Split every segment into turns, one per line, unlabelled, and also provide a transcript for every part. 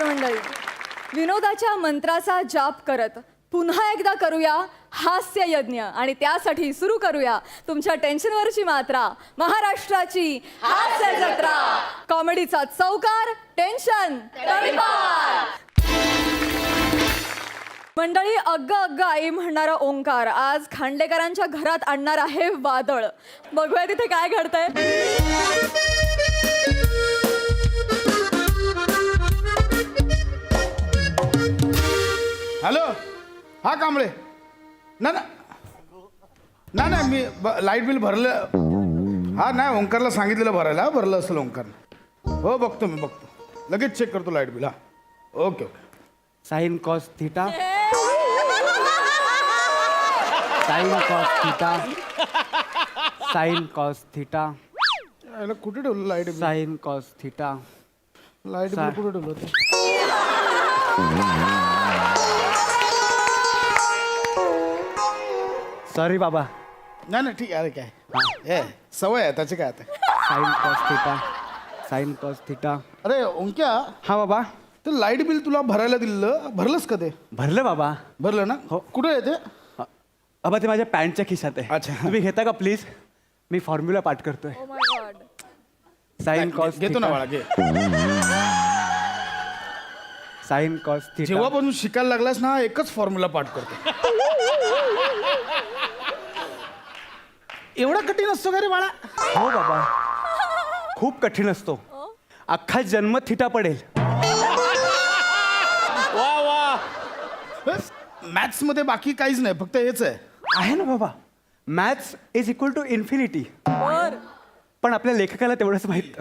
नमस्कार मंडळी. विनोदाच्या मंत्राचा जाप करत पुन्हा एकदा करूया हास्य यज्ञ आणि त्यासाठी सुरू करूया तुमच्या टेन्शनवरची मात्रा, महाराष्ट्राची हास्य जत्रा. कॉमेडीचा चौकार, टेन्शन तडीपार. मंडळी, अग्ग अग्ग आई म्हणणारा ओंकार आज खांडेकरांच्या घरात आणणार आहे वादळ. बघूया तिथे काय घडतंय.
हॅलो, हा कांबळे. ना ना ना ना मी लाईट बिल भरलं. हा नाही, ओंकारला सांगितलेलं भरायला. भरलं असेल ओंकारनं. हो बघतो, मी बघतो लगेच चेक करतो लाईट बिल. हा okay okay.
Sine cos theta, sine cos theta, sine cos theta,
याला कुठे ठेवलं light bill?
Sine cos theta.
Light bill कुठे ठेवलं होतं?
सॉरी बाबा.
नाही नाही ठीक आहे. अरे काय ए सवय आहे त्याचे काय आता.
Sine cos theta, sine cos theta.
अरे ओंक्या,
हा बाबा,
ते लाईट बिल तुला भरायला दिलं, भरलंस का ते?
भरलं बाबा.
भरलं ना?
हो.
कुठे आहे ते?
बाबा ते माझ्या पॅन्टच्या खिशात आहे.
अच्छा.
तुम्ही घेता का प्लीज? मी फॉर्म्युला पाठ करतोय.
Oh my God.
Sine cos
घेतो ना बाळा, घे.
Sine cos theta.
जेव्हापासून शिकायला लागलास ना, एकच फॉर्म्युला पाठ करतो. एवढा कठीण असतो का रे बाळा?
हो बाबा, खूप कठीण असतो. अख्खा जन्म थिटा पडेल.
वा वा. मॅथ्स मध्ये बाकी काहीच नाही, फक्त हेच आहे.
आहे ना बाबा, maths is equal to infinity.
बर.
पण आपल्या लेखकाला तेवढंच माहित.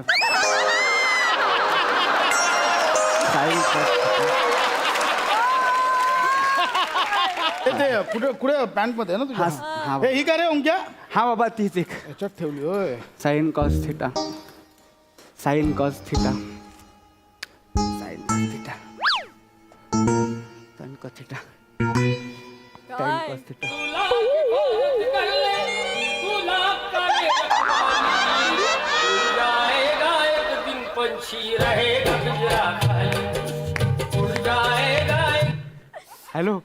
ते कुठे कुठे पॅन्ट मध्ये आहे ना
हा,
तुझ्या?
हा.
हे ही काय रे ओंक्या?
हा बाबा, तीच एक.
याच्यात ठेवली होय.
Sine cos theta, sine cos theta, sine cos theta, sine cos theta, sine
काय?
Cos theta. हॅलो,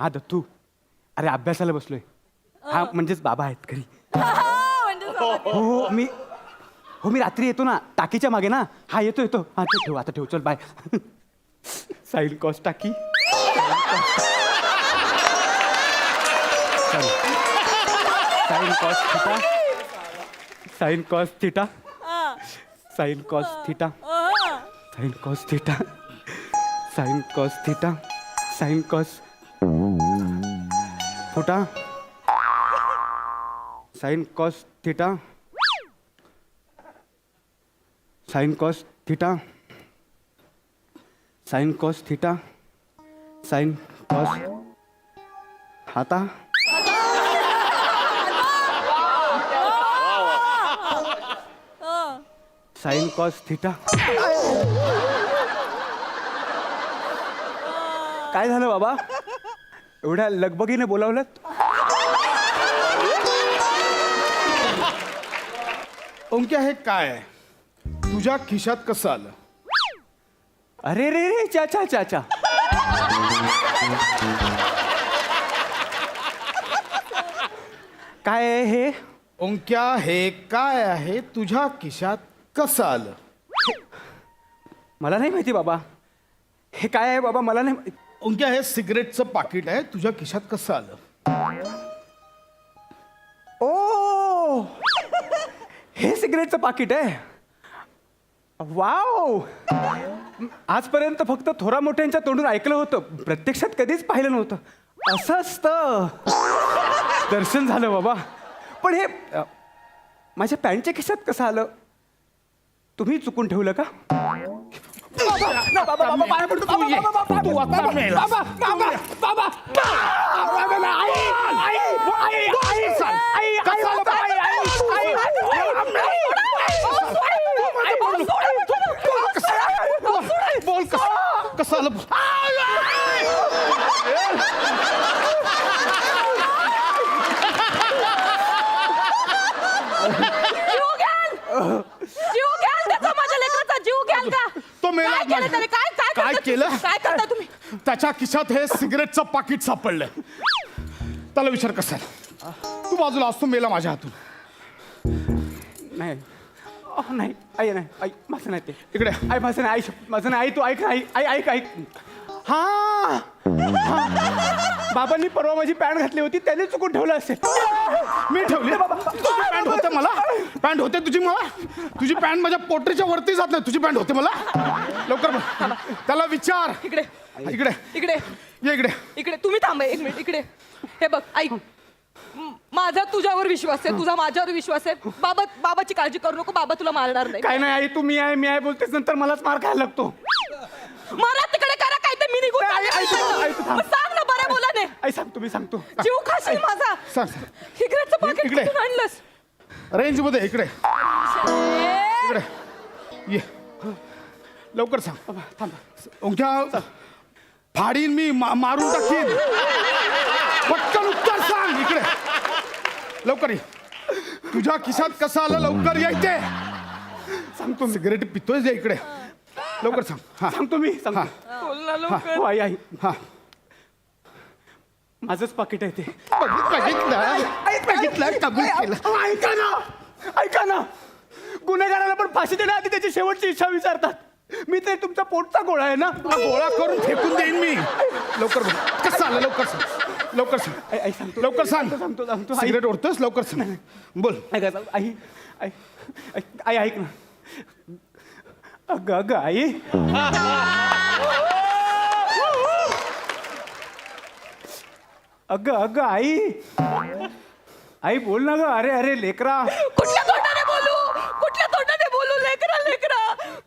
हा दत्तू. अरे अभ्यासाला बसलोय. हा म्हणजेच बाबा आहेत घरी.
म्हणजे
हो मी रात्री येतो ना, टाकीच्या मागे ना. हा येतो. हा ते ठेव, आता ठेव. चल बाय. साइन कॉस टाकी, sine cos theta, sine cos theta, sine cos theta, sine cos theta, sine cos theta, sine cos फुटा, sine cos theta, sine cos theta, sine cos theta, sine cos हाता, sine cos theta. काय झालं बाबा, एवढ्या लगबगीने बोलावलं?
ओंक्या, हे काय आहे? तुझ्या खिशात कसं आलं?
अरे रे रे, चाचा चाचा. काय आहे हे?
ओंक्या, हे काय आहे? तुझ्या खिशात कसं आलं?
मला नाही माहिती बाबा. हे काय आहे बाबा, मला नाही.
ओंक्या, हे सिगरेटचं पाकिट आहे. तुझ्या खिशात कसं आलं?
ओ, हे सिगरेटचं पाकिट आहे. वाव. आजपर्यंत फक्त थोरा मोठ्यांच्या तोंडून ऐकलं होतं, प्रत्यक्षात कधीच पाहिलं नव्हतं. असं असतं. दर्शन झालं बाबा. पण हे माझ्या पॅन्टच्या खिशात कसं आलं? तुम्ही चुकून ठेवलं का?
बोल कसं आलं?
जीव घ्याल त्याचा, माझ्या लेकराचा जीव घ्याल का?
तो मेला.
काय केलं त्याने? काय काय
त्याच्या खिशात हे सिगरेटचं पाकिट सापडलंय. त्याला विचार कसा तू बाजूला असतो मेला माझ्या हातून.
नाही नाही आई नाही आई माझं नाही ते
इकडे
आई माझं नाही आई माझं नाही आई तू ऐक नाही आई ऐक ऐक हा बाबांनी परवा माझी पॅन्ट घातली होती त्याने चुकून ठेवलं असेल.
मी ठेवली तुझी पॅन्ट होते मला पॅन्ट होते तुझी मला तुझी पॅन्ट माझ्या पोटरीच्या वरती जात नाही तुझी पॅन्ट होते मला. लवकर बघ. त्याला विचार.
इकडे
इकडे
इकडे
ये इकडे.
इकडे तुम्ही थांबा एक मिनिट इकडे. हे बघ ऐक माझा तुझ्यावर विश्वास आहे तुझा माझ्यावर विश्वास आहे. बाबाची काळजी करू नको बाबा तुला मारणार नाही.
काय नाही आई तू मी आहे बोलतेस नंतर मलाच मार खायला लागतो.
मला तिकडे करा काय ते मी निघून
आई, आई,
चालले.
आई, तू थांब.
मग सांग ना बरं बोला ने
आई सांगतो मी सांगतो.
जीव खाशील माझा.
सांग.
सिगरेटचं पाकिट
इकडे.
कुठून आणलंस?
रेंज मध्ये इकडे इकडे ये लवकर सांग.
थांबा
ओंक्या फाडीन मी मारून टाकीन. पटकन उत्तर सांग. इकडे लवकर ये. तुझ्या खिशात कसं आलं लवकर यायचे. सांगतो सिगरेट पितोय जे इकडे लवकर सांग. हा
सांगतो मी सांगतो.
बोल ना लवकर.
हो आई आई
हा
माझंच पाकिट आहे ते.
बघितलं कबूल केलं.
ऐका ना ऐका ना गुन्हेगाराला पण फाशी देण्याआधी त्याची शेवटची इच्छा विचारतात. मी ते तुमचा पोटचा गोळा आहे ना
हा गोळा करून फेकून देईन मी. लवकर बघ कसं आलं लवकर सांग लवकर सांग
आई आई सांगतो
लवकर सांग.
सांगतो सांगतो आई
सिगरेट ओढतोस लवकर सांग. बोल.
ऐका आई आई आई ऐक ना अगं अगं आई अगं अगं आई आई बोल ना ग. अरे अरे लेकरा
कुठल्या तोंडाने बोलू लेकरा लेकरा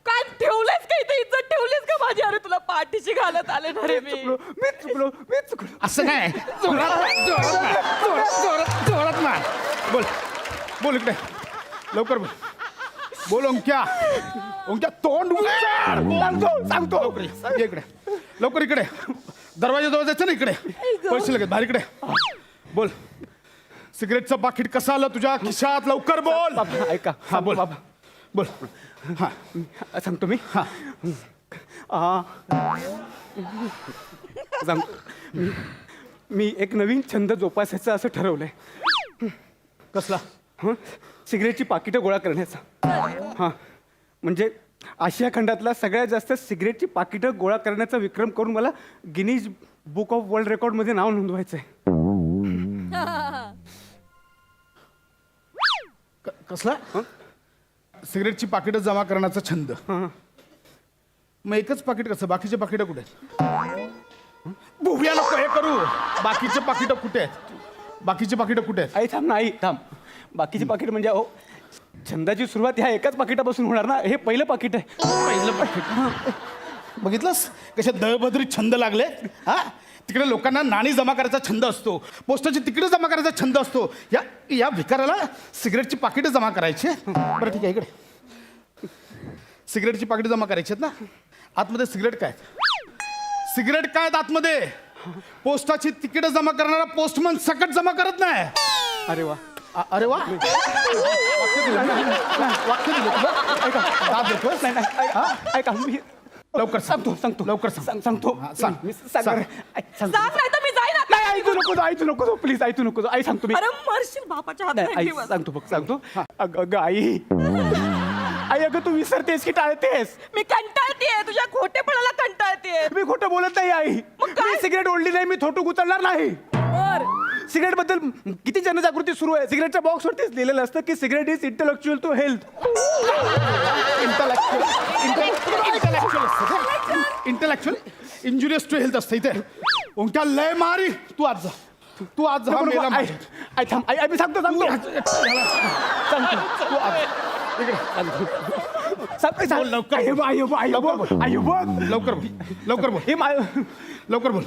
काय ठेवलंयस का इथे इज्जत ठेवलीस का माझी? अरे तुला पाठीशी घालत आले ना रे मी.
मी चुकलो
असं नाही जोरात मार. बोल बोल इकडे लवकर बोल. बोल ओंक्या तोंड उघड. सांगतो लवकर ये इकडे लवकर इकडे दरवाजा जवळ जायचं ना इकडे पैसे लगेच बाहेर इकडे. बोल सिगरेटचं पाकिट कसं आलं तुझ्या खिशात लवकर बोल.
बाबा ऐका
हा बोल
बाबा
बोल. हा
सांगतो मी
हा
सांगतो मी एक नवीन छंद जोपासायचा असं ठरवलंय.
कसला?
हं सिगरेटची पाकिटं गोळा करण्याचा. हां म्हणजे आशिया खंडातला सगळ्यात जास्त सिगरेटची पाकिटं गोळा करण्याचा विक्रम करून मला गिनीज बुक ऑफ वर्ल्ड रेकॉर्डमध्ये नाव नोंदवायचं आहे.
कसला? सिगरेटची पाकिटं जमा करण्याचा छंद. मग एकच पाकिट कसं बाकीचे पाकिटं कुठे आहेत? बुव्या नको हे करू. बाकीचे पाकिटं कुठे आहेत? बाकीचे पाकिटं कुठे आहेत?
आई थांब ना आई थांब. बाकीचे पाकिट म्हणजे अहो छंदाची सुरुवात ह्या एकाच पाकिटापासून होणार ना. हे पहिलं पाकिट आहे.
पहिलं पाकिट बघितलंस कशा दळबद्री छंद लागले. हा तिकडे लोकांना नाणी जमा करायचा छंद असतो. पोस्टाची तिकडे जमा करायचा छंद असतो. या भिकाराला सिगरेटची पाकिटं जमा करायची. बरं ठीक आहे इकडे सिगरेटची पाकिटं जमा करायची आहेत ना. आतमध्ये सिगरेट काय सिगरेट काय आतमध्ये? पोस्टाची तिकीटं जमा करणारा पोस्टमन सकट जमा करत नाही.
अरे वा
अरे वा वाक्य दिलं तुला. ऐका दाद देतोस?
नाही नाही ऐका मी
लवकर
सांगतो
लवकर
सांगतो
हा, सांग.
मी
सांग.
सांग नाही तर मी जाईन आता.
नाही ऐकू नको प्लीज ऐकू नको. आई सांगतो मी.
अरे मरशील बापाच्या
नाही आई
हातात.
सांगतो बघ सांगतो. अगं अगं आई आई अगं तू विसरतेस की टाळतेस?
मी कंटाळतेय तुझ्या खोटेपणाला कंटाळतेय.
मी खोटं बोलत नाही आई.
मग काय?
मी सिगरेट ओढली नाही. मी थोटू उचलणार नाही. सिगरेट बद्दल किती जनजागृती सुरू आहे. सिगरेटच्या बॉक्सवरतीच लिहिलेलं असतं की cigarette is intellectual to health.
Intellectual injurious to health असतं इथे. ओंक्या लय मारी. तू आज जा हा मेला माझ्या.
आई थांब आई मी सांगतो
तू आज बोल, लवकर. लवकर बोल लवकर बोल लवकर बोल.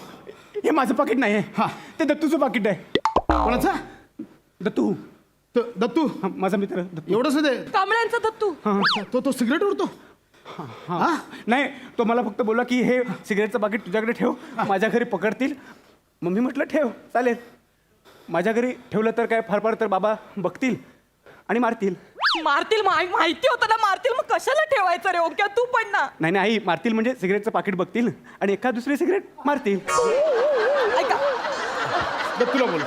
हे माझं पाकिट नाही आहे.
हा.
ते दत्तूचं पाकिट आहे.
कोणाचा?
दत्तू
दत्तू
हा, माझा मित्र दत्तू.
एवढंच आहे ते?
कांबळ्यांचा दत्तू.
तो सिगरेट ओढतो.
हा नाही तो मला फक्त बोला की हे सिगरेटचं पाकिट तुझ्याकडे ठेव. माझ्या घरी पकडतील. मग मी म्हटलं ठेव चालेल. माझ्या घरी ठेवलं तर काय फार फार तर बाबा बघतील आणि मारतील.
मारतील माहिती होतं ना मारतील, मग कशाला ठेवायचं रे ओंक्या, तू पण ना.
नाही नाही आई, मारतील म्हणजे सिगरेटचं पाकिट बघतील आणि एका दुसरी सिगरेट मारतील.
ऐका,
दत्तूला बोलू.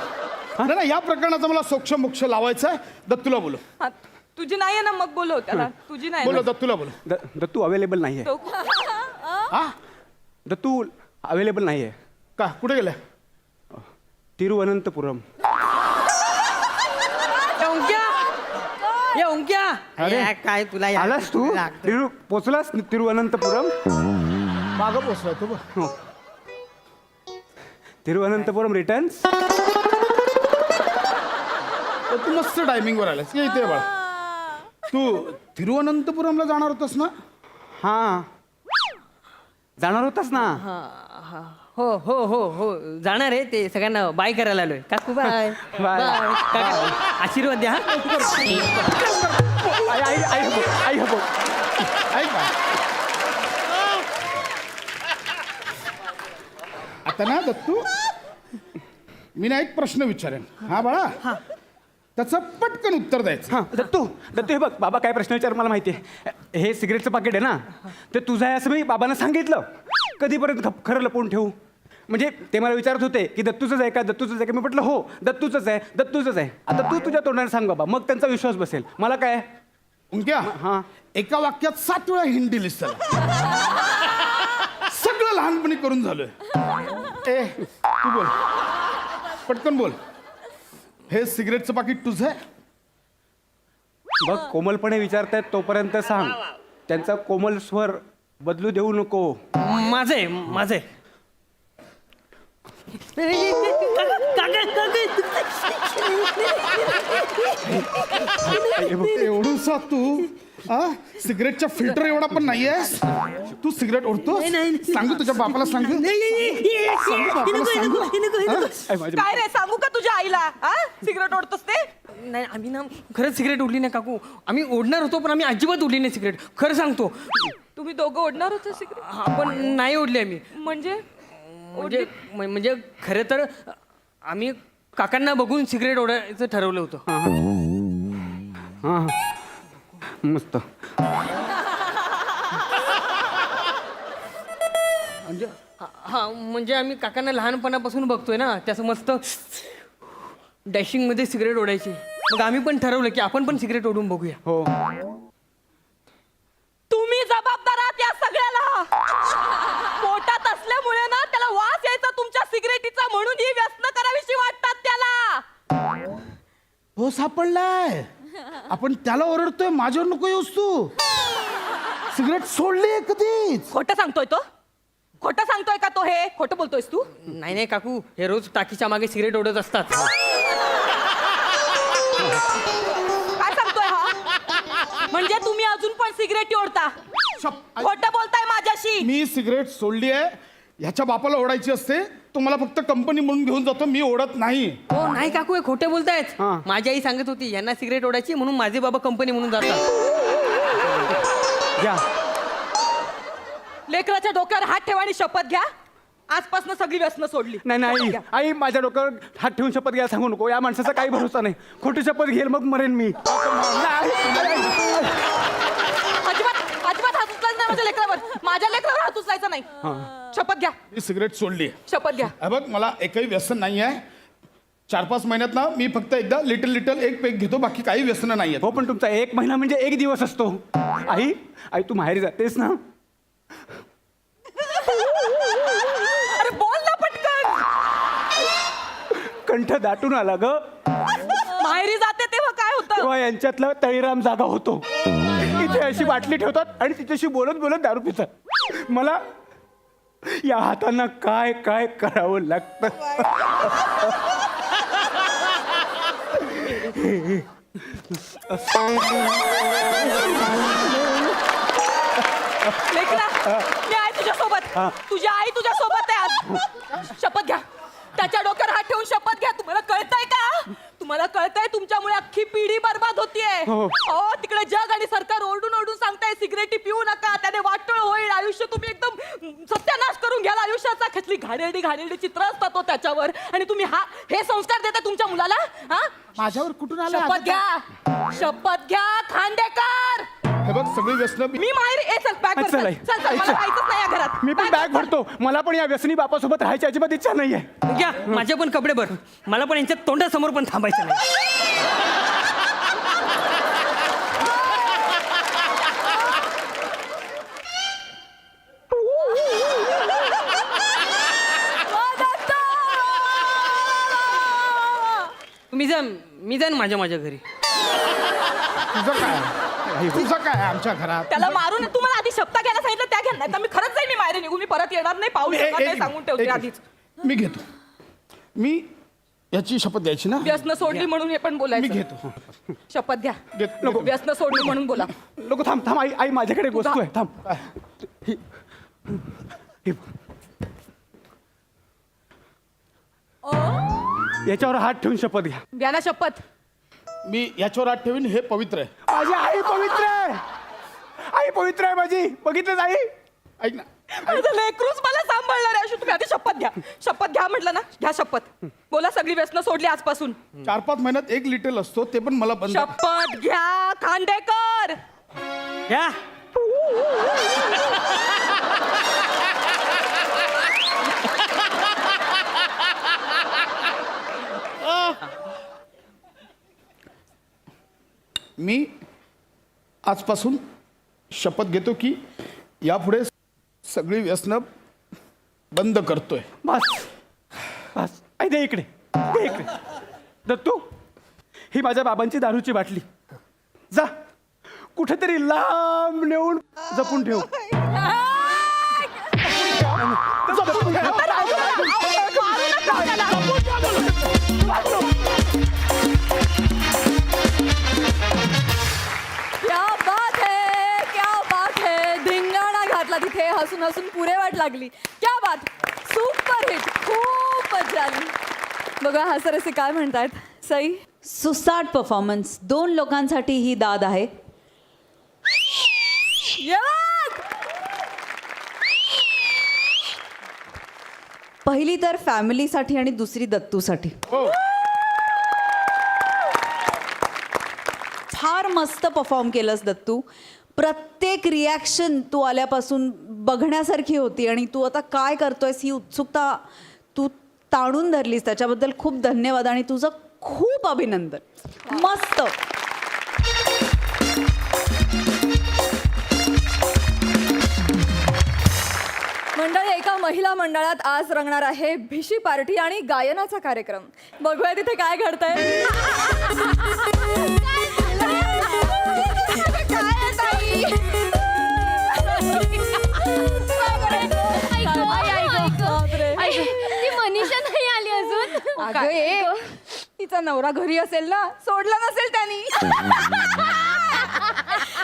नाही नाही, या प्रकरणाचा मला सोक्ष मोक्ष लावायचा आहे. दत्तूला बोलू.
हा, तुझी नाही आहे ना, मग बोलव त्याला. तुझी नाही
बोलो
ना.
दत्तूला बोलू.
दत्तू अवेलेबल नाही आहे.
हा
दत्तू अवेलेबल नाही आहे.
का कुठे गेलाय?
तिरुवनंतपुरम.
ये ओंक्या
अरे.
या, काय तुला या-
आलास तू?
लागतं.
पोचलास तिरुवनंतपुरम?
मागं पोचलाय तू बघ.
हो. तिरुवनंतपुरम रिटर्न्स.
तू मस्त टायमिंगवर आलास. ये इथे बाळा. तू तिरुवनंतपुरमला जाणार होतास ना?
हां, जाणार होतास ना?
हो हो हो हो जाणार आहे ते, सगळ्यांना बाय करायला आलोय. काकू बाय
बाय.
काका, आशीर्वाद द्या.
आई आई आई हो, आई हो.
ऐक ना. आता ना दत्तू, मी ना एक प्रश्न विचारेन. हा बाळा, त्याचं पटकन उत्तर द्यायचं.
हां दत्तू हे बघ, बाबा काय प्रश्न विचार मला माहिती आहे. हे सिगरेटचं पाकिट आहे ना, ते तुझं आहे असं मी बाबांना सांगितलं. कधीपर्यंत खरं लपवून ठेवू? म्हणजे ते मला विचारत होते की दत्तूचंच आहे का, दत्तूचंच आहे का. मी म्हटलं हो दत्तूचंच आहे, दत्तूचंच आहे. आता तू तुझ्या तोंडाने सांग बाबा, मग त्यांचा विश्वास बसेल. मला काय
उंक्या,
हां.
एका वाक्यात 7 वेळा हिंट दिलीस त्याला. सगळं लहानपणी करून झालोय. ए तू बोल, पटकन बोल. हे सिगरेटचं पाकिट तुझं आहे?
बघ, कोमलपणे विचारतायत तोपर्यंत सांग. त्यांचा कोमल स्वर बदलू देऊ नको.
माझे माझे
एवढूसा तू सिगरेटच्या फिल्टर एवढा पण नाहीये. तू सिगरेट ओढतो? सांगू तुझ्या बापाला, सांगू बापाला सांगू.
आई, माझ्या-
काय रे, सांगू का तुझ्या आईला? हा, सिगरेट ओढतोस ते?
नाही, आम्ही ना खरंच सिगरेट उडली नाही काकू. आम्ही ओढणार होतो पण आम्ही अजिबात उडली नाही सिगरेट, खरं सांगतो.
तुम्ही दोघं ओढणार होते सिगरेट?
आपण नाही ओढली आम्ही.
म्हणजे
म्हणजे खरं तर आम्ही काकांना बघून सिगरेट ओढायचं ठरवलं होतं.
हां मस्त.
हा म्हणजे आम्ही काकांना लहानपणापासून बघतोय ना, त्याचं मस्त डॅशिंग मध्ये सिगरेट ओढायची. मग आम्ही पण ठरवलं की आपण पण सिगरेट ओढून बघूया.
हो.
तुम्ही जबाबदार आहात या सगळ्याला. पोटात असल्यामुळे ना त्याला वास यायचा तुमच्या सिगरेटीचा, म्हणून ही व्यसन करावीशी वाटतात त्याला.
हो सापडलाय. आपण त्याला ओरडतोय, माझ्यावर नको येऊस तू. सिगरेट सोडली कधीच.
खोटं सांगतोय तो? खोटं सांगतोय का तो? हे खोटं बोलतोयस तू?
नाही नाही काकू, हे रोज टाकीच्या मागे सिगरेट ओढत असतात.
काय सांगतोय हा? म्हणजे तुम्ही अजून पण सिगरेटी ओढता? खोटं बोलताय माझ्याशी.
मी सिगरेट सोडली आहे. ह्याच्या बापाला ओढायची असते. तो मला फक्त कंपनी म्हणून घेऊन जातो, मी ओढत नाही.
हो नाही काकू, हे खोटे बोलतायत.
हां.
माझी आई सांगत होती यांना सिगरेट ओढायची म्हणून माझे बाबा कंपनी म्हणून जातात.
घ्या.
लेकराच्या डोक्यावर हात ठेवा आणि शपथ घ्या, आजपासून सगळी व्यसनं सोडली.
नाही
शपथ
नाही
घ्या.
आई, माझ्या डोक्यावर हात ठेवून शपथ घ्यायला सांगू नको. या माणसाचा काही भरोसा नाही. खोटी शपथ घेईल मग मरेन मी.
अजिबात अजिबात हात उचलायचा नाही माझ्या लेकरावर. माझ्या लेकरावर हात उचलायचा नाही. शपथ घ्या,
मी सिगरेट सोडली.
शपथ घ्या.
हे बघ, मला एकही व्यसन नाही आहे. 4-5 महिन्यात ना मी फक्त एकदा लिटल एक पेक घेतो, बाकी काही व्यसन नाही
हो, पण तुमचा 1 महिना म्हणजे 1 दिवस असतो. आई आई, तू माहेरी जातेस ना?
अरे बोल ना पटकन.
कंठ दाटून आला ग.
माहेरी जाते तेव्हा काय होतं?
तेव्हा यांच्यातला तळीराम जागा होतो. इथे अशी बाटली ठेवतात आणि तिच्याशी बोलत बोलत दारू पितात. मला या हातांना काय काय करावं लागतं.
लेकरा, मी आहे तुझ्यासोबत. तुझी आई तुझ्यासोबत आहे आज. शपथ घ्या. त्याच्या डोक्यावर हात ठेवून शपथ घ्या. तुम्हाला कळतंय का? तुम्हाला कळतंय तुमच्यामुळे अख्खी पिढी बर्बाद होतीये.
हो.
हो, तिकडे जग आणि सरकार ओरडून ओरडून सांगताय सिगरेटी पिऊ नका, त्याने वाटोळ होईल, आयुष्य तुम्ही एकदम सत्यानाश करून घ्याल आयुष्याचा. कसली घाणेरडी घाणेरडी चित्र असतात तो त्याच्यावर, आणि तुम्ही हे संस्कार देता तुमच्या मुलाला. हा,
माझ्यावर कुठून आलं
शपथ घ्या, शपथ घ्या खांडेकर.
हे बघ सगळी व्यसन
मी माहेर ए चल बॅग भर, चल
आई.
चल चल, मला राहायचंच नाही या घरात.
मी पण बॅग भरतो. मला पण या व्यसनी बापासोबत राहायची अजिबात इच्छा नाहीये.
घ्या माझे पण कपडे भर. मला पण यांच्या तोंडासमोर पण थांबायचं नाही. मी जाईन माझ्या घरी.
तुझं काय आमच्या घरात?
त्याला मारून तुम्हाला आधी शपथ घ्यायला सांगितलं त्या घ्या, नाही तर मी खरंच जाईल. मी माहेर निघून मी परत येणार नाही. पाऊल शकत नाही सांगून ठेवते आधीच.
मी घेतो. मी याची शपथ द्यायची ना.
व्यसन सोडली म्हणून हे पण
मी
बोलायचं.
घेतो.
शपथ घ्या.
नको.
व्यसन सोडली म्हणून बोला.
लोक थांब थांब. आई माझ्याकडे एक वस्तू आहे. थांब. ही- ही- याच्यावर हात ठेवून शपथ घ्या.
घ्या ना शपथ.
मी याच्यावर हात ठेवीन. हे पवित्र आहे.
माझी आई पवित्र आहे. आई पवित्र आहे माझी. बघितलं आई.
ऐक ना.
माझं लेकरूच मला सांभाळणार आहे. अशी तुम्ही आधी शपथ घ्या. शपथ घ्या म्हटलं ना. घ्या शपथ. बोला सगळी व्यसन सोडली आजपासून.
4-5 महिन्यात 1 लिटर असतो ते पण मला बंद.
शपथ घ्या खांडेकर.
घ्या.
मी आजपासून शपथ घेतो की यापुढे सगळी व्यसनं बंद करतोय.
बस बस. आई दे इकडे. दे इकडे. दत्तू ही माझ्या बाबांची दारूची बाटली. जा कुठेतरी लांब नेऊन जपून ठेव.
क्या बात है, क्या बात है. धिंगाणा घातला तिथे. हसून हसून पुरे वाट लागली. क्या बात. Super hit. खूप मजा आली. बघा हा सर असे काय म्हणतायत. सई
सुसाट परफॉर्मन्स. 2 लोकांसाठी ही दाद आहे.
येवात.
पहिली तर फॅमिलीसाठी आणि दुसरी दत्तूसाठी.
हो.
फार मस्त परफॉर्म केलंस दत्तू. प्रत्येक रिॲक्शन तू आल्यापासून बघण्यासारखी होती आणि तू आता काय करतोयस ही उत्सुकता तू ताणून धरलीस. त्याच्याबद्दल खूप धन्यवाद आणि तुझं खूप अभिनंदन. मस्त.
मंडळी एका महिला मंडळात आज रंगणार आहे भिशी पार्टी आणि गायनाचा कार्यक्रम. बघूया तिथे काय घडतंय.
ती मनीषा नाही आली अजून.
अगं ए, तिचा नवरा घरी असेल ना. सोडला नसेल त्यांनी.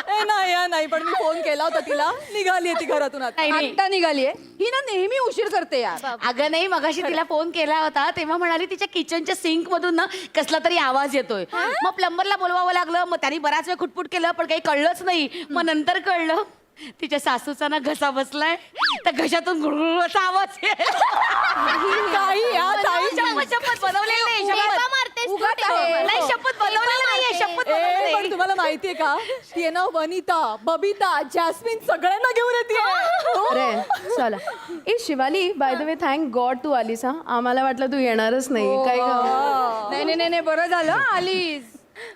ए, नाही हा, नाही पण मी फोन केला होता तिला. निघालीये ती घरातून आता.
आता निघालीये. ही ना नेहमी उशीर करते यार.
अगं नाही मगाशी तिला फोन केला होता तेव्हा म्हणाली तिच्या किचनच्या सिंक मधून ना कसला तरी आवाज येतोय. मग प्लंबरला बोलवावं लागलं. मग त्यांनी बराच वेळ खुटपुट केलं पण काही कळलंच नाही. मग नंतर कळलं तिच्या सासूचा ना घसा बसलाय. त्या घशातून गुळगुळ असा आवाज
काही या ताई.
शपथ बनवलेली नाही.
उगाच
शपथ
आहे.
नाही. शपथ बनवलेली नाहीये. शपथ
ए,
बनवलेली
पण
नाही.
तुम्हाला माहितीये का ती आहे ना वनिता, बबिता, जॅस्मिन सगळ्यांना घेऊन येते.
अरे चला. ए Shivali, by the way thank God तू आलीस. हा आम्हाला वाटलं तू येणारच नाही. काय गं? नाही नाही नाही नाही, बरं झालं आलीस.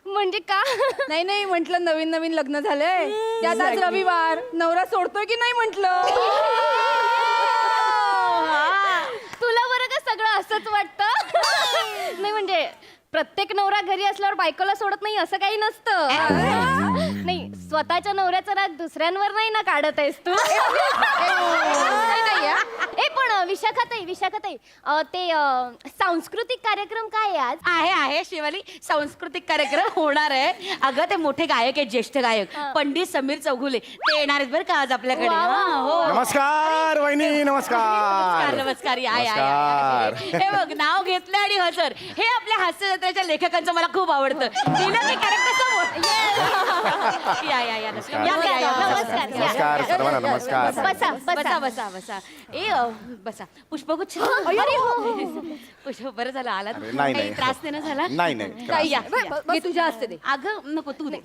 म्हणजे का
नाही नाही म्हटलं नवीन नवीन लग्न झालंय त्यात आज रविवार. नवरा सोडतोय की नाही म्हटलं.
तुला बरं का सगळं असंच वाटतं. नाही म्हणजे प्रत्येक नवरा घरी असल्यावर बायकोला सोडत नाही असं काही नसतं. नाही स्वतःच्या नवऱ्याचा राग दुसऱ्यांवर नाही ना काढत आहेस तू. ए पण विशाखाताई ते सांस्कृतिक कार्यक्रम काय आहे आज.
आहे शिवाली. सांस्कृतिक कार्यक्रम होणार आहे. अगं ते मोठे गायक आहेत, ज्येष्ठ गायक पंडित समीर चौगुले ते येणार आहेत बरं का आज आपल्याकडे. हो.
नमस्कार वहिनी. नमस्कार.
नमस्कार. हे बघ नाव घेतलं आणि हसर हे आपल्या हास्य जत्रेच्या लेखकांचं मला खूप आवडतं. दिलं ते कॅरेक्टर या या या नमस्कार
नमस्कार सर्वांना नमस्कार.
बसा बसा बसा बसा बसा पुष्पगुच्छ पुष्प बरं झालं आलात.
अरे, नाही,
काही
नाही.
त्रास देणं झाला
नाही नाही
ताई, या
हे तुझ्या हस्ते दे.
अगं नको तू दे.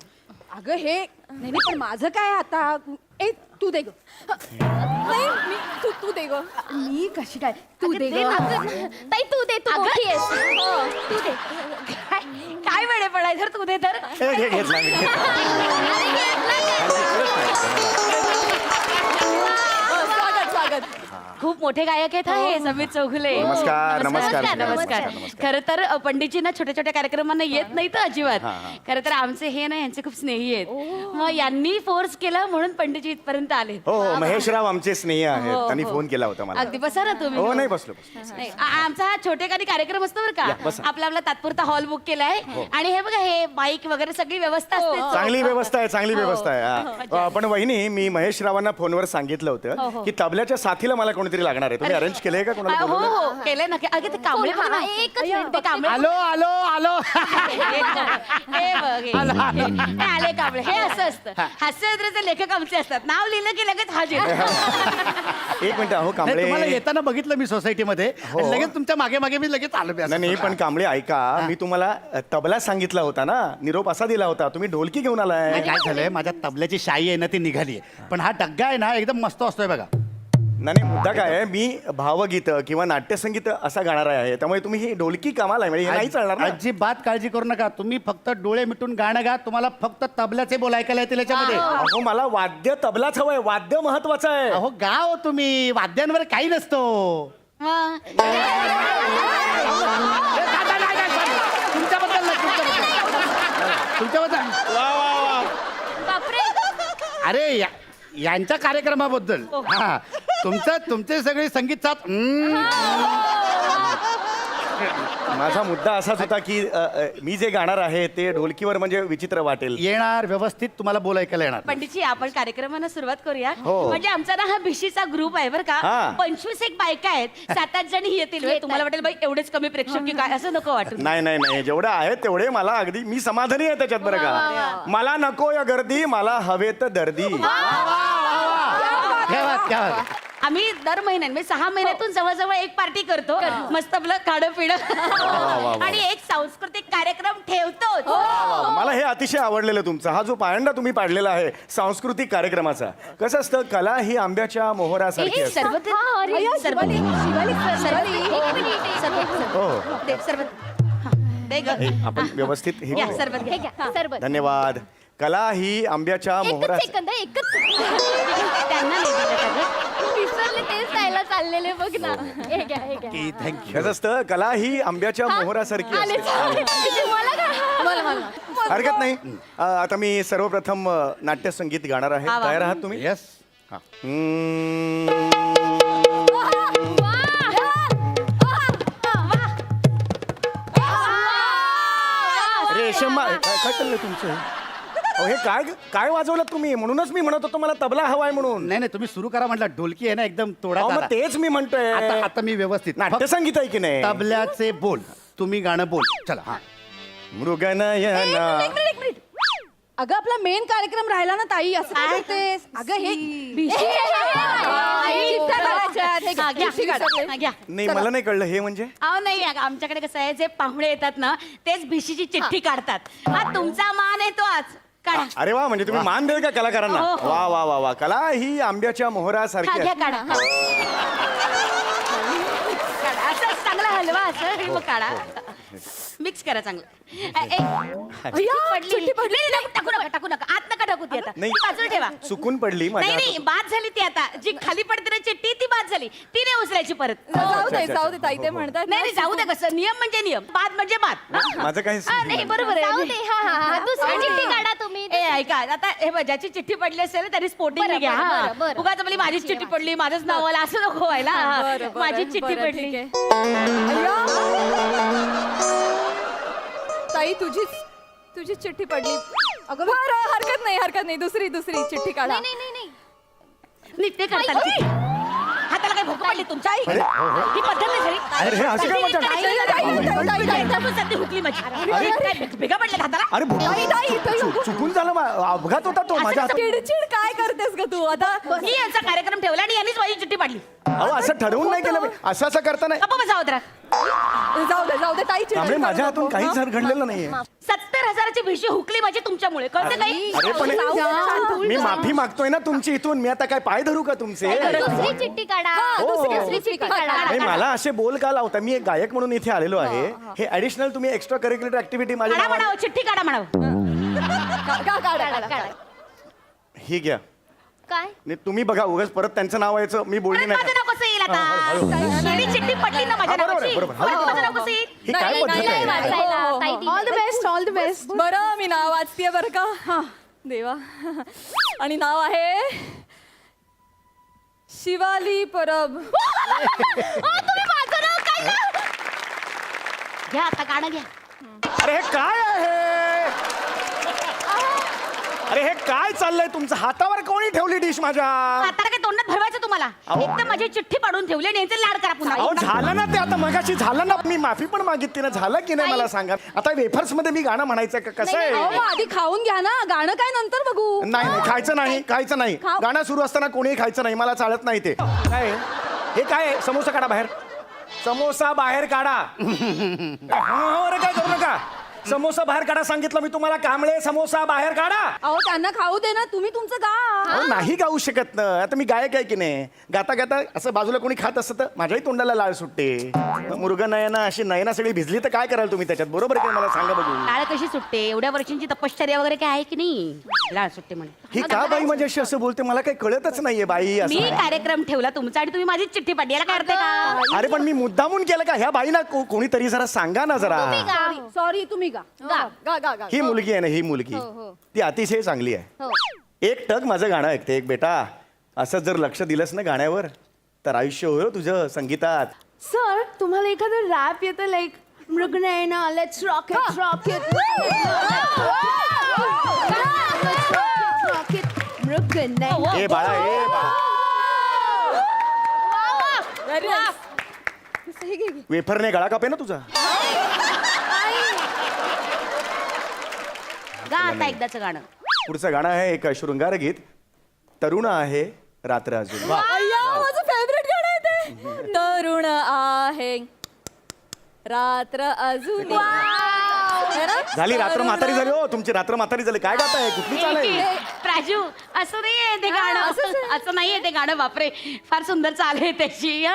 अगं हे नाही पण माझं काय आता ए तू दे ग नाही तू दे ग मी कशी काय तू दे ग
ताई तू दे तू मोठी आहेस. तू दे काय वेळे पडाय जर तू दे तर
घेतला मी,
स्वागत स्वागत
खूप मोठे गायक आहेत हे समीर चौगुले.
नमस्कार, नमस्कार,
नमस्कार.
नमस्कार.
खरं तर पंडितजी ना छोट्या छोट्या कार्यक्रमांना येत नाही तर अजिबात. खरं तर आमचे हे ना यांचे खूप स्नेही आहेत. मग यांनी फोर्स केला म्हणून पंडितजी इथपर्यंत आले.
हो हो महेशराव आमचे स्नेही आहेत. त्यांनी फोन केला होता मला.
अगदी बसा ना तुम्ही.
हो नाही बसलो.
नाही, आमचा हा छोटेखानी कार्यक्रम असतो बरं का.
बसा.
आपला तात्पुरता हॉल बुक केलाय आणि हे बघा हे माईक वगैरे सगळी व्यवस्था असते.
चांगली व्यवस्था आहे, चांगली व्यवस्था आहे. हा. पण वहिनी मी महेशरावांना फोनवर सांगितलं होतं की तबल्याच्या साथीला मला कोणतरी लागणार आहे. तुम्ही अरेंज केलंय का कोणाला
हो
बोलवलंय?
हो केलंय ना. अगे ते कांबळे बघ ना. एकच मिनिट ते कांबळे
आलो आलो आलो
हे बघ, हे आले कांबळे. हे असं असतं हास्यचित्राचे लेखक आमचे असतात. नाव लिहिलं की लगेच हाजीर.
एक मिनिट अहो
नाही,
कांबळे.
तुम्हाला येताना बघितलं मी सोसायटीमध्ये आणि लगेच तुमच्या मागे मागे मी लगेच आलो मी असं.
नाही पण कांबळे ऐका, मी तुम्हाला तबला सांगितला होता ना, निरोप असा दिला होता, तुम्ही ढोलकी घेऊन आलाय.
नाही, काय झालंय माझ्या तबल्याची शाई आहे ना ती निघाली आहे. पण हा डग्गा आहे ना एकदम मस्त असतोय बघा.
नाही मुद्दा काय आहे, मी भावगीत किंवा नाट्यसंगीत असा गाणार आहे, त्यामुळे तुम्ही ही ढोलकी कामाला आहे, म्हणजे हे नाही चालणार ना.
अजिबात काळजी करू नका. तुम्ही फक्त डोळे मिटून गाणं गा. तुम्हाला फक्त तबल्याचे बोल ऐकायला येतील याच्यामध्ये.
अहो मला वाद्य तबलाच हवंय, वाद्य महत्वाचं आहे.
अहो गाव तुम्ही वाद्यांवर काही नसतो.
मग
तुमच्याबद्दल नाही, तुमच्याबद्दल.
बापरे.
अरे यांच्या कार्यक्रमाबद्दल हा तुमचे सगळे संगीत साथ
माझा मुद्दा असाच होता की मी जे गाणार आहे ते ढोलकीवर म्हणजे विचित्र वाटेल.
येणार व्यवस्थित तुम्हाला बोल ऐकायला येणार.
पंडितजी आपण कार्यक्रमांना सुरुवात करूया.
हो.
म्हणजे आमचा ना हा भिशीचा ग्रुप आहे बरं का.
हा.
25 बायका आहेत. 7-8 जणी येतील. तुम्हाला वाटेल बाई एवढेच कमी प्रेक्षक की काय, असं नको वाटू.
नाही नाही नाही जेवढे आहेत तेवढे मला अगदी मी समाधानी आहे त्याच्यात बरं का. मला नको या गर्दी, मला हवेत दर्दी.
क्या बात, क्या बात.
आम्ही दर महिन्यात म्हणजे 6 महिन्यातून जवळजवळ एक पार्टी करतो. मस्त आपलं खाणं पिणं आणि एक सांस्कृतिक कार्यक्रम ठेवतो.
मला हे अतिशय आवडलेलं तुमचं हा जो पायंडा तुम्ही पाडलेला आहे सांस्कृतिक कार्यक्रमाचा. कसं असतं, कला ही आंब्याच्या मोहरासारखी असते. आपण व्यवस्थित हे करू.
सरबत घ्या.
धन्यवाद. कला ही आंब्याच्या मोहरा
त्यांना नाही दिलं का गं?
विसरले तेच द्यायला चाललेले बघ ना. हे घ्या हे घ्या.
थँक्यू.
कसं असतं, कला ही आंब्याच्या मोहरासारखी असते. हरकत नाही. आता मी सर्वप्रथम नाट्यसंगीत गाणार आहे. तयार आहात तुम्ही?
येस.
रेशमा काय चाललंय तुमचं? अहो, हे काय काय वाजवलं तुम्ही? म्हणूनच मी म्हणत होतो मला तबला हवाय म्हणून.
नाही नाही तुम्ही सुरू करा म्हटलं. ढोलकी आहे ना एकदम तोडा
अहो,
ताडा.
मग तेच मी म्हणतोय.
आता आता मी व्यवस्थित
नाट्यसंगीत आहे की नाही?
तबल्याचे बोल तुम्ही गाणं बोल. चला हा.
मृगनयना.
अगं आपला मेन कार्यक्रम राहिला ना ताई, असं काय करतेस? अगं हे
नाही मला नाही कळलं हे म्हणजे.
अहो नाही आमच्याकडे कसं आहे, जे पाहुणे येतात ना तेच भिशीची चिठ्ठी काढतात. हा तुमचा मान आहे तो आज काढा.
अरे वा, म्हणजे तुम्ही मान देल का कलाकारांना?
हो, हो.
वा वा वा वा. कला ही आंब्याच्या मोहरासारखी
घ्या
असते.
काढा. काढा. असं चांगला हलवा असं हे मग काढा. मिक्स करा चांगलं. चिठ्ठी पडली. नाही, टाकू नका टाकू नका. आत नका टाकू ती आता.
नाही.
ती बाजूला ठेवा.
चुकून पडली
नाही
माझ्या
नाही बाद झाली ती आता. जी खाली पडते ना चिठ्ठी ती बाद झाली. ती नाही उचलायची परत.
जाऊ दे ताई, ते म्हणतात
नाही नाही जाऊ दे. कसं नियम म्हणजे नियम, बाद म्हणजे बाद.
माझं काही
हा, नाही बरोबर आहे. दुसरी चिठ्ठी काढा तुम्ही. ए ऐका आता हे बघ, ज्याची चिठ्ठी पडली असेल त्यांनी स्पोर्टिंग घ्या. हा. उगाच आपली माझीच चिठ्ठी पडली माझंच नाव आलं असं नको व्हायला. हा. माझीच चिठ्ठी पडली.
ताई तुझी चिठ्ठी पडली. अगं बरं, हरकत नाही दुसरी चिठ्ठी काढा.
नीट ते करता. हाताला काय भूक पडली तुमच्या आई ही पद्धत आहे खरी.
अरे हे असं काय म्हणतात?
सध्या हुकली माझी भेगा पडल्या हाताला.
अरे चुकून झालं अपघात होता तो माझ्या हातात.
चिडचिड काय करतेस ग तू आता?
मी यांचा कार्यक्रम ठेवला आणि यांनीच माझी चिठ्ठी पाडली.
अहो असं ठरवून नाही केलं मी. असं करता नाही.
गप्पा बसा होत्या.
जाऊ दे ताई,
त्यामुळे
चिडचिड
माझ्या हातून
करू
काहीच
नको.
घडलेलं नाहीये.
70,000ची भिशी हुकली माझी तुमच्यामुळे. कळतं काही?
अरे पण मी माफी मागतोय ना तुमची इथून. मी आता काय पाय धरू का तुमचे?
दुसरी चिठ्ठी काढा.
दुसरी चिठ्ठी काढा.
नाही मला असे बोल का लावता? मी एक गायक म्हणून इथे आलेलो आहे. हे ऍडिशनल तुम्ही एक्स्ट्रा करिक्युलर ऍक्टिव्हिटी माझ्या
काढा
नावाने-
म्हणावं, चिठ्ठी काढा म्हणावं.
काढा.
ही घ्या.
काय
नाही, तुम्ही बघा उगाच परत त्यांचं नाव यायचं मी बोलली
परत माझं
नाही.
नाव कसं येईल आता? शिडी चिठ्ठी पडली ना माझ्या
हा, बरोबर आहे,
नावाची.
बरोबर.
परत माझं नाव कसं येईल?
ही काय पद्धत आहे?
All the best, all the best.
बरं, मी नाव वाचतेय बरं का. हा देवा. आणि नाव आहे शिवाली परब.
तुम्ही माझं नाव काय घ्या आता गाणं घ्या.
अरे हे काय आहे? अरे हे काय चाललंय तुमचं? हातावर कोणी ठेवली डिश माझ्या?
आता काय तोंडात भरवायचं तुम्हाला? एकदम माझी चिठ्ठी पाडून ठेवली आणि यांचे लाड करा पुन्हा.
अहो झालं ना ते आता मगाशी झालं ना. मी माफी पण मागितली ना. झालं की नाही मला सांगा. आता वेफर्स मध्ये मी गाणं म्हणायचं का? कसं
अहो,
आहे?
मग आधी खाऊन घ्या ना. गाणं काय नंतर बघू.
नाही नाही खायचं नाही, खायचं नाही. गाणं सुरू असताना कोणीही खायचं नाही. मला चालत नाही ते. काय आहे? हे काय आहे? समोसा काढा बाहेर. समोसा बाहेर काढा. अरे काय करू नका. समोसा बाहेर काढा सांगितलं मी तुम्हाला. कांबळे समोसा बाहेर काढा.
अहो त्यांना खाऊ दे ना. तुम्ही तुमचं गा.
अहो, नाही गाऊ शकत ना. आता मी गायक आहे की नाही. गाता गाता असं बाजूला कोणी खात असतं तर माझ्याही तोंडाला लाळ सुटते. मुर्ग नयना अशी नयना सगळी भिजली तर काय कराल तुम्ही त्याच्यात? बरोबर आहे का? मला सांगा बघू.
लाळ कशी सुटते? एवढ्या वर्षांची तपश्चर्या वगैरे काय आहे की नाही? लाळ सुटते म्हणे.
ही का बाई माझ्याशी असं बोलते? मला काही कळतच नाहीये बाई
मी
असं.
कार्यक्रम ठेवला तुमचा आणि तुम्ही माझीच चिठ्ठी पाडली. याला काय अर्थ आहे का?
अरे पण मी मुद्दामून केलं का? ह्या बाईना कोणीतरी जरा सांगा ना जरा.
सॉरी तुम्ही गा. गा.
ही मुलगी आहे ना, ही मुलगी ती अतिशय चांगली आहे. एक टक माझं गाणं ऐकते. एक बेटा असं जर लक्ष दिलंस ना गाण्यावर तर आयुष्य होईल तुझं संगीतात.
सर, तुम्हाला एखादं रॅप येतं like Mrignayana let's rock it rock it Mrignayana.
ए बाळा, ए बाळा. वेफरने गळा कापे ना तुझा.
गा आता एकदाचं गाणं.
पुढचं गाणं आहे एक शृंगार गीत. तरुण आहे रात्र अजून.
अय्या, माझं फेवरेट गाणं आहे ते. तरुण आहे रात्र अजून. है ना?
झाली रात्र म्हातारी झाली. हो तुमची रात्र म्हातारी झाली. काय गात आहे? कुठली चाल आहे?
प्राजू असं नाहीये ते गाणं. असं नाहीये ते गाणं. बापरे फार सुंदर चाल आहे त्याची.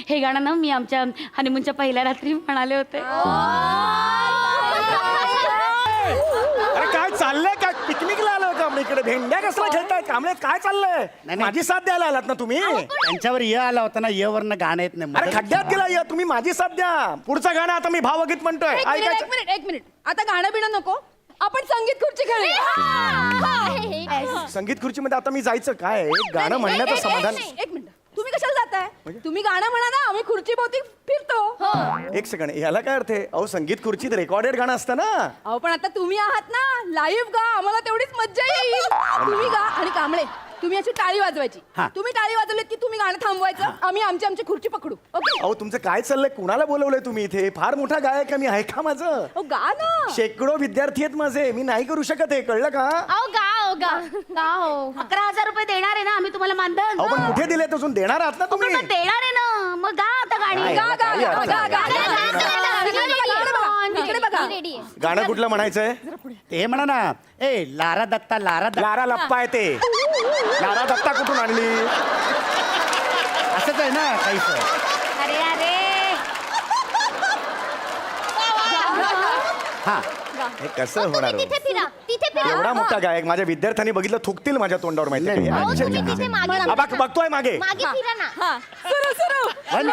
हे गाणं ना मी आमच्या हनीमूनच्या पहिल्या रात्री म्हणाले होते.
अरे काय चाललंय? काय पिकनिकला आलो का आपण इकडे? भेंड्या कसला खेळताय कांबळे? काय चाललंय? माझी साथ द्यायला आलात ना तुम्ही?
त्यांच्यावर य आला होता ना. य वरनं गाणं येत नाही.
अरे खड्ड्यात गेला या. तुम्ही माझी साथ द्या. पुढचं गाणं आता मी भावगीत म्हणतोय. ऐकायचं.
एक मिनिट. आता गाणं बिणं नको. आपण संगीत खुर्ची खेळूया.
संगीत खुर्चीमध्ये आता मी जायचं काय? गाणं म्हणण्याचं समाधान.
एक मिनिट. तुम्ही कशाला जाताय? तुम्ही गाणं म्हणा ना. आम्ही खुर्ची भोवती फिरतो.
एक सेकंड. याला काय अर्थ आहे? अहो संगीत खुर्चीत रेकॉर्डेड गाणं असतं ना.
अहो पण आता तुम्ही आहात ना लाईव्ह गा. आम्हाला तेवढीच मज्जा येईल. तुम्ही गा. आणि कांबळे तुम्ही अशी टाळी वाजवायची.
हा.
तुम्ही टाळी वाजवलीत की तुम्ही गाणं थांबवायचं. आम्ही आमची खुर्ची पकडू. ओके?
अहो तुमचं काय चाललंय? कुणाला बोलवलंय तुम्ही इथे? फार मोठा गायक आहे मी. ऐका माझं.
अहो गा ना.
शेकडो विद्यार्थी आहेत माझे. मी नाही करू शकत हे. कळलं का?
अहो गा गा. 11,000 रुपये देणार आहे ना आम्ही तुम्हाला मानधन.
अहो पण कुठे दिले अजून? देणार आहात ना तुम्ही?
मग देणार आहे ना. मग गा आता गाणी.
नाही,
गा
याला काही अर्थ नाही.
इकडे बघा.
गाणं कुठलं म्हणायचंय?
ते म्हणा ना. ए लारा दत्ता लारा दत्ता.
लारा लप्पा आहे ते. लारा दत्ता कुठून आणली?
असंच आहे ना काहीच.
अरे अरे
हा
हे कसं होणार हो?
फिरा तिथे
एवढा मोठा गायक माझ्या विद्यार्थ्यांनी बघितलं थुकतील माझ्या तोंडावर. माहिती
नाही,
आहे
नाही,
का?
नाही,
हे
नाही,
आश्चर्य. हा, बघतोय मागे.
फिरा ना.
हा. सुरू.
1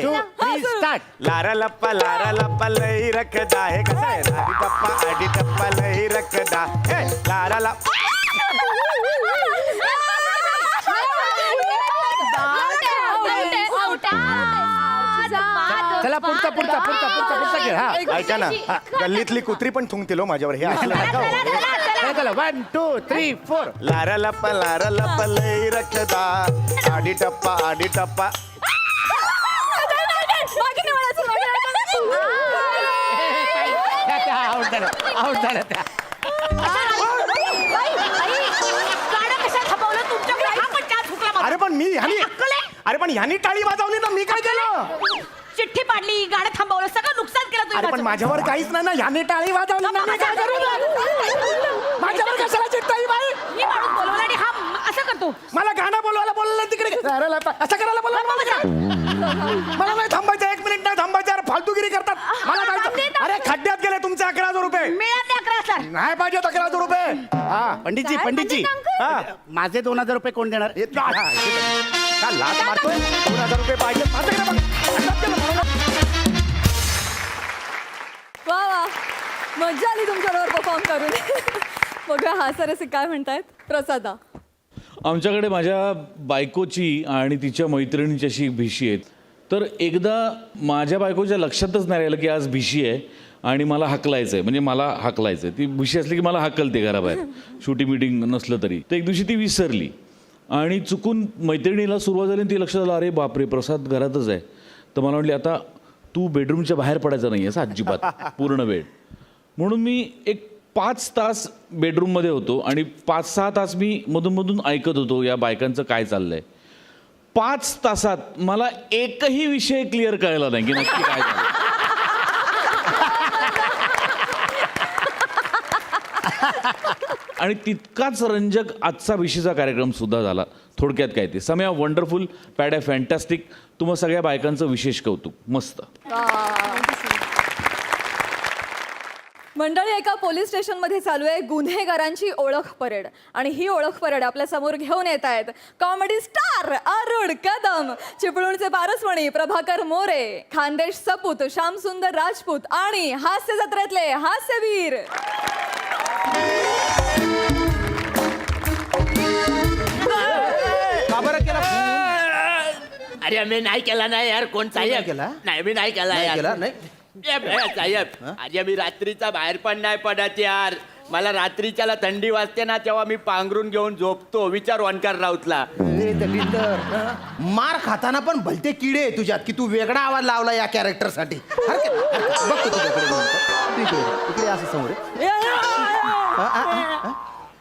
2 3 स्टार्ट.
लारा लप्पा लई रखदा. हे कसं आहे? आडी टप्पा लई रखदा. हे लारा लप्पा.
चला पुढचा खेळ. हा
ऐका ना. गल्लीतली कुत्री पण थुंकतील हो माझ्यावर. हे असलं नका हो.
चला 1 2 3 4.
लारा लप लय रखदा आडी टप्पा
मागे नाही वळायचं, मागे नाही वळायचं.
आउट झालं त्या.
गाणं कशाला थांबवलं तुमच्यामुळे हा पण चहा चुकला माझा.
अरे पण ह्यानी टाळी वाजवली ना, मी काय केलं?
चिठ्ठी पाडली, गाणं थांबवलं, सगळं नुकसान केलं
अरे पण
तुम्ही
माझ्यावर काहीच नाही ना, ह्याने टाळी वाजवली ना, मी काय करू? माझ्यावर कशाला चिठ्ठी बाई?
मी माणूस बोलवला आणि हा असं करतो.
मला गाणं बोलवलं तिकडे असं करायला बोलवलं मला नाही थांबायचं, 1 मिनिट नाही थांबायचं. अरे फालतूगिरी करतात मला जायचं. अरे खड्ड्यात गेले तुमचे 11,000 रुपये.
मिळाले 11,000.
नाही पाहिजे 11,000 रुपये.
हा पंडितजी
हा
माझे 2,000 रुपये कोण देणार?
का लाच मारतोय? 2,000 रुपये पाहिजे. माझ्याकडे बघ. खड्ड्यात गेलं म्हणून.
वा वा, मजा आली तुमच्याबरोबर परफॉर्म करून. बघा हा सर असे काय म्हणतायत. प्रसादा,
आमच्याकडे माझ्या बायकोची आणि तिच्या मैत्रिणीची अशी भिशी आहेत. तर एकदा माझ्या बायकोच्या लक्षातच नाही राहिलं की आज भिशी आहे आणि मला हाकलायचं आहे, म्हणजे मला हाकलायचं आहे. ती भिशी असली की मला हाकलते घराबाहेर, शूटिंग मिटिंग नसलं तरी. तर एक दिवशी ती विसरली आणि चुकून मैत्रिणीला सुरुवात झाली आणि ती लक्षात आलं, अरे बापरे प्रसाद घरातच आहे. तर मला म्हटली, आता तू बेडरूमच्या बाहेर पडायचं नाही आहेस अजिबात पूर्ण वेळ. म्हणून मी एक 5 तास बेडरूममध्ये होतो आणि 5-6 तास मी मधून ऐकत होतो या बायकांचं काय चाललंय. 5 तासात मला एकही विषय क्लिअर कळला नाही की नक्की काय झालं. आणि तितकाच रंजक आजचा विषयीचा कार्यक्रम सुद्धा झाला. थोडक्यात काय ते सम्या वंडरफुल, पॅड फॅन्टॅस्टिक. तुम्हा सगळ्या बायकांचं विशेष कौतुक. मस्त.
मंडळी, एका पोलीस स्टेशनमध्ये चालू आहे गुन्हेगारांची ओळख परेड. आणि ही ओळख परेड आपल्या समोर घेऊन येत आहेत कॉमेडी स्टार अरुण कदम, चिपळूणचे पारसमणी प्रभाकर मोरे, खानदेश सपूत श्यामसुंदर राजपूत आणि हास्य जत्रेतले हास्यवीर.
का बरं केला?
अरे मी नाही केला नाही यार. कोण साहेब
केला?
नाही, मी नाही केला
नाही
यार.
केला? नाही.
साहेब अरे मी रात्रीचा बाहेर पण नाही पडत यार. मला रात्रीच्याला थंडी वाजते ना, तेव्हा मी पांघरून घेऊन झोपतो. विचार ओंकार राऊतला.
मार खाताना पण भलते किडे आहे तुझ्यात की तू वेगळा आवाज लावला या कॅरेक्टरसाठी. बघतो तुझ्याकडे इकडे असं समोर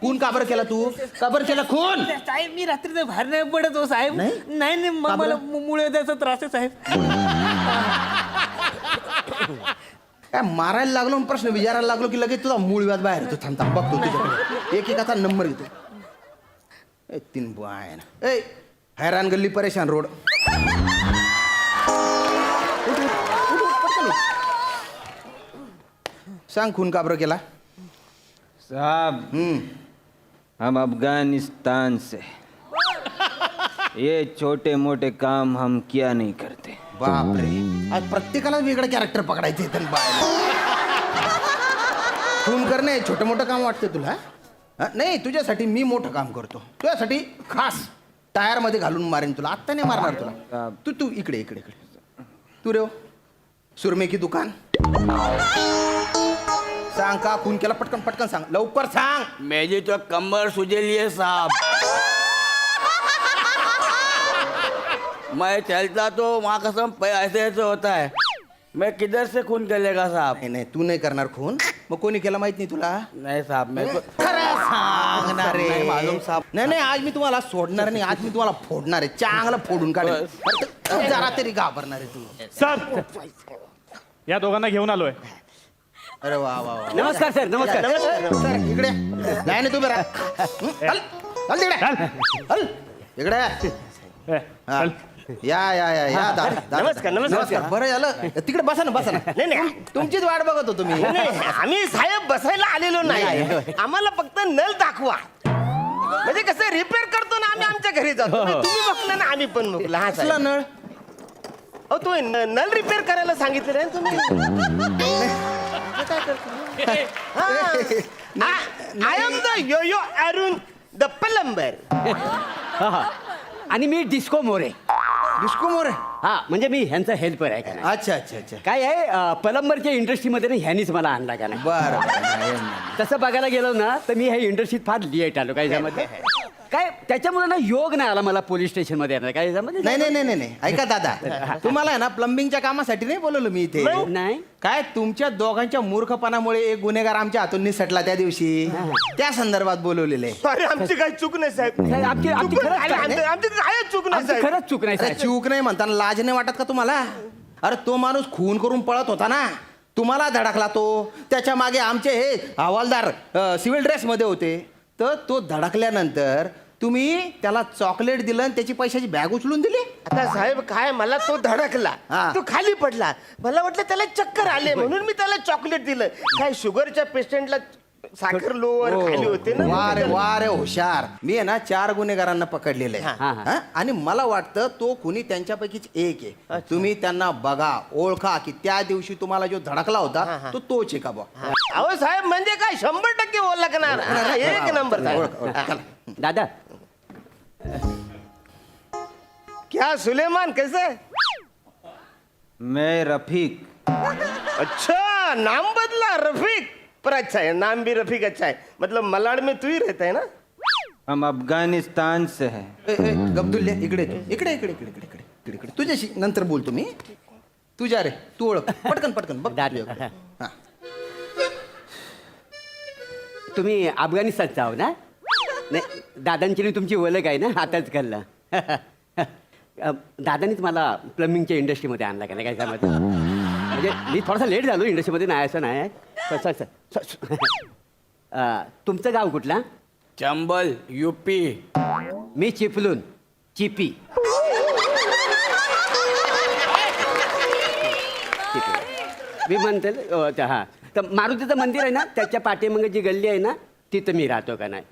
खून का बरं केला तू? का बरं केला खून?
साहेब मी रात्रीचा बाहेर नाही पडत हो साहेब. नाही मला मुळे त्याचा त्रास आहे साहेब.
काय मारायला लागलो आणि प्रश्न विचारायला लागलो की लगेच तुझा मूळ व्याज बाहेर येतो. थांबता बघतो तुझ्याकडे एकेकाचा नंबर घेतो. 3 बॉय ए हैरान गल्ली परेशान रोड. सांग खून का बरं केला?
साहब हम अफगानिस्तान से, ये छोटे मोटे काम हम किया नहीं करते.
बापरे, आज प्रत्येकाला वेगळं कॅरेक्टर पकडायचं इथं बाय. खून करणे छोटं मोठं काम वाटतं तुला? नाही, तुझ्यासाठी मी मोठं काम करतो. तुझ्यासाठी खास टायर मध्ये घालून मारेन तुला. आत्ता नाही मारणार तुला. तू इकडे इकडे इकडे तू रे सुरमे की दुकान. सांग का खून केला? पटकन पटकन सांग, लवकर सांग.
मेरी तो कमर सुजेली है साहब. मैं चलता तो वहाँ कसम ऐसे ऐसे होता है. मैं किधर से खून करेगा साहब?
नाही तू नाही करणार खून. मग कोणी केला माहित नाही तुला?
नहीं साहब मैं
खरं सांगणार रे.
मालूम साहब.
नाही आज मी तुम्हाला सोडणार नाही. आज मी तुम्हाला फोडणार आहे. चांगलं फोडून काढेल. जरा तरी घाबरणार आहे तू.
सर, या दोघांना घेऊन आलोय.
अरे वा वा वा.
नमस्कार सर. नमस्कार.
सर इकडे नाही तुम्ही चल चल तिकडे चल इकडे. हा. या या या या दादा.
नमस्कार.
बरं झालं तिकडे बसा ना बसा ना.
नाही
तुमचीच वाट बघत होतो मी.
आम्ही साहेब बसायला आलेलो नाही. आम्हाला फक्त नल दाखवा. म्हणजे कसं रिपेअर करतो ना आम्ही आमच्या घरी जातो. तुम्ही बघला ना आम्ही पण बघला. हा
असला नळ.
अहो तो नल रिपेअर करायला सांगितलं ना तुम्ही. I am the yo Arun the plumber.
आणि मी डिस्को मोरे.
डिस्को मोरे.
हा म्हणजे मी ह्यांचा हेल्पर आहे का नाही.
अच्छा अच्छा अच्छा.
काय आहे प्लंबरच्या इंडस्ट्रीमध्ये ना ह्यांनीच मला आणला का नाही.
बरं.
तसं बघायला गेलो ना तर मी ह्या इंडस्ट्रीत फार लेट आलो काय याच्यामध्ये. काय त्याच्यामुळे ना योग नाही आला मला पोलीस स्टेशनमध्ये येणार काय याच्यामध्ये.
नाही नाही नाही नाही ऐका दादा, तुम्हाला आहे ना प्लंबिंगच्या कामासाठी नाही बोलवलं मी इथे.
नाही
काय तुमच्या दोघांच्या मूर्खपणामुळे एक गुन्हेगार आमच्या हातून निसटला त्या दिवशी, त्या संदर्भात बोलवलेले.
अरे आमची काही चूक नाही साहेब.
साहेब, आमची खरंच काय नाही.
आमची काय चूक नाही
आमची
साहेब.
खरंच चूक नाही
अरे
साहेब.
चूक नाही म्हणताना लाज नाही वाटत का तुम्हाला? अरे तो माणूस खून करून पळत होता ना, तुम्हाला धडकला तो. त्याच्या मागे आमचे हे हवालदार सिव्हिल ड्रेसमध्ये होते. तर तो धडकल्यानंतर तुम्ही त्याला चॉकलेट दिलं आणि त्याची पैशाची बॅग उचलून दिली.
आता साहेब काय, मला तो धडकला,
हा.
तो खाली पडला, मला वाटलं त्याला चक्कर आले म्हणून मी त्याला चॉकलेट दिलं. काय शुगरच्या पेशंटला साखर लोवर खाली होते ना.
वारे हुशार. मी आहे ना 4 गुन्हेगारांना पकडलेले आहे. हा? आणि मला वाटतं तो कुणी त्यांच्यापैकीच एक आहे. तुम्ही त्यांना बघा, ओळखा की त्या दिवशी तुम्हाला जो धडकला होता तो तोच आहे का बा.
अहो साहेब म्हणजे काय 100% ओळखणार. एक नंबर साहेब.
दादा
क्या सुलेमान कैसे?
मैं रफीक.
अच्छा नाम बदला, रफीक. पर अच्छा है, नाम भी रफीक अच्छा है. मतलब मलाड में तू ही रहता है ना?
हम अफगानिस्तान से हैं.
गब्दुल्ल्या इकडे इकडे इकडे इकडे इकडे इकडे इकडे तुझ्याशी नंतर बोलतो मी. तुझ्या रे तू ओळख पटकन पटकन बघ. हा.
तुम्ही अफगाणिस्तानचा आहो ना. नाही दादांची आणि तुमची ओळख आहे ना, आताच कळलं. दादानीच मला प्लंबिंगच्या इंडस्ट्रीमध्ये आणला का नाही काय त्यामध्ये. म्हणजे मी थोडासा लेट झालो इंडस्ट्रीमध्ये, नाही असं नाही. तुमचं गाव कुठला?
चंबल यूपी.
मी चिपलून चिपी. मी म्हणते हां तर मारुतीचं मंदिर आहे ना त्याच्या पाठीमागे जी गल्ली आहे ना तिथं मी राहतो का नाही.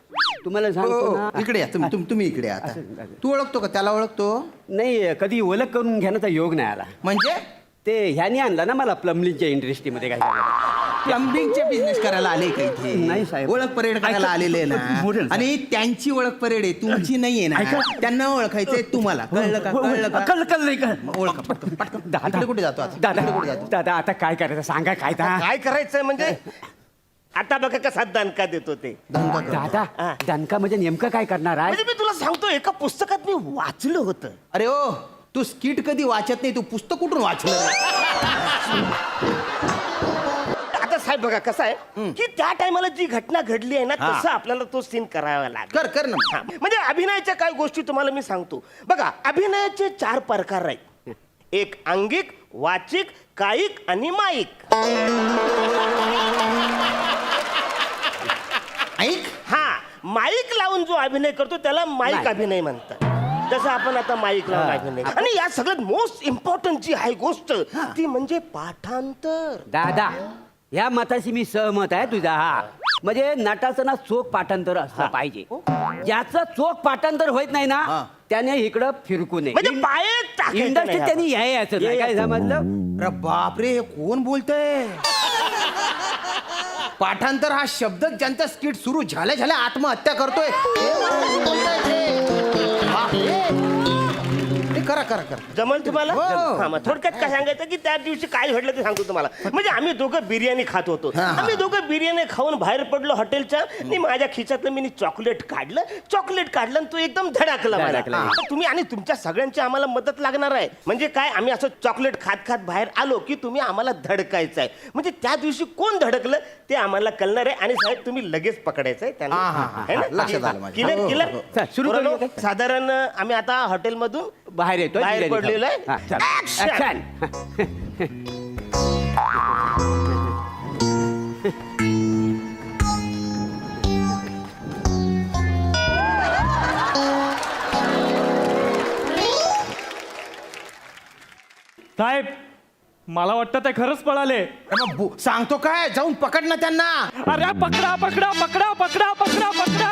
तुम्हाला सांगतो ना.
इकडे या तुम्ही इकडे या आता. तू ओळखतो का त्याला? ओळखतो
नाही, कधी ओळख करून घेण्याचा योग नाही आला.
म्हणजे
ते ह्याने आणला ना मला प्लंबिंगच्या इंडस्ट्रीमध्ये. काय
प्लंबिंगचे बिझनेस करायला आले का इथे?
नाही साहेब.
ओळख परेड करायला आलेले ना. आणि त्यांची ओळख परेड आहे, तुमची नाहीये ना. त्यांना ओळखायचंय तुम्हाला. कळलं का? कळलं का?
कळलं नाही का?
ओळखा पटकन पटकन.
दादा
इकडे कुठे जातो आता?
दादा
इकडे कुठे जातो?
दादा आता काय करायचं सांगा. काय
काय करायचंय म्हणजे आता बघा कसा दणका देतो ते.
दादा दणका म्हणजे नेमकं काय करणार आहे?
म्हणजे मी तुला सांगतो एका पुस्तकात मी वाचलं होतं.
अरे ओ तू स्किट कधी वाचत नाही, तू पुस्तक कुठून वाचलं?
आता साहेब बघा कसं आहे की त्या टायमाला जी घटना घडली आहे ना तसं आपल्याला तो सीन करावा लागेल.
कर ना.
हा, म्हणजे अभिनयाच्या काही गोष्टी तुम्हाला मी सांगतो. बघा अभिनयाचे 4 प्रकार आहेत. एक अंगिक, वाचिक, कायिक आणि माईक.
ऐक.
हा माईक लावून जो अभिनय करतो त्याला माईक अभिनय म्हणतात. जसं आपण आता माईक लावून अभिनय. आणि या सगळ्यात मोस्ट इम्पॉर्टंट जी आहे गोष्ट ती म्हणजे पाठांतर.
दादा या मताशी मी सहमत आहे तुझा. हा म्हणजे नटाचं ना चोख पाठांतर असलं पाहिजे. ज्याचं चोख पाठांतर होत नाही ना त्याने इकडं फिरकू नये.
म्हणजे पाय टाकायचे
इंडस्ट्रीत
नाही
त्यांनी यायचं नाही. काय समजलं?
अरे बापरे, हे कोण बोलतय? पाठांतर हा शब्द ज्यांचा स्किट सुरू झाल्या झाल्या आत्महत्या करतोय. करा करा करा.
जमल तुम्हाला?
हो.
हा, मग थोडक्यात काय सांगायचं की त्या दिवशी काय घडलं ते सांगतो तुम्हाला. म्हणजे आम्ही दोघं बिर्याणी खात होतो. आम्ही दोघं बिर्याणी खाऊन बाहेर पडलो हॉटेलच्या. आणि माझ्या खिशातलं मी चॉकलेट काढलं आणि तो एकदम धडाकला मला. तर तुम्ही आणि तुमच्या सगळ्यांची आम्हाला मदत लागणार आहे. म्हणजे काय आम्ही असं चॉकलेट खात खात बाहेर आलो की तुम्ही आम्हाला धडकायचं आहे. म्हणजे त्या दिवशी कोण धडकलं ते आम्हाला कळणार आहे. आणि साहेब तुम्ही लगेच पकडायचं आहे त्यांना.
लक्षात आलं माझ्या.
Clear clear.
चल, सुरू करूया काय?
साधारण आम्ही आता हॉटेलमधून
बाहेर येतो
बाहेर पडलेलो आहे.
ऍक्शन.
साहेब मला वाटतं ते खरंच पळाले.
सांगतो काय, जाऊन पकड ना त्यांना.
अरे पकडा पकडा पकडा पकडा पकडा पकडा.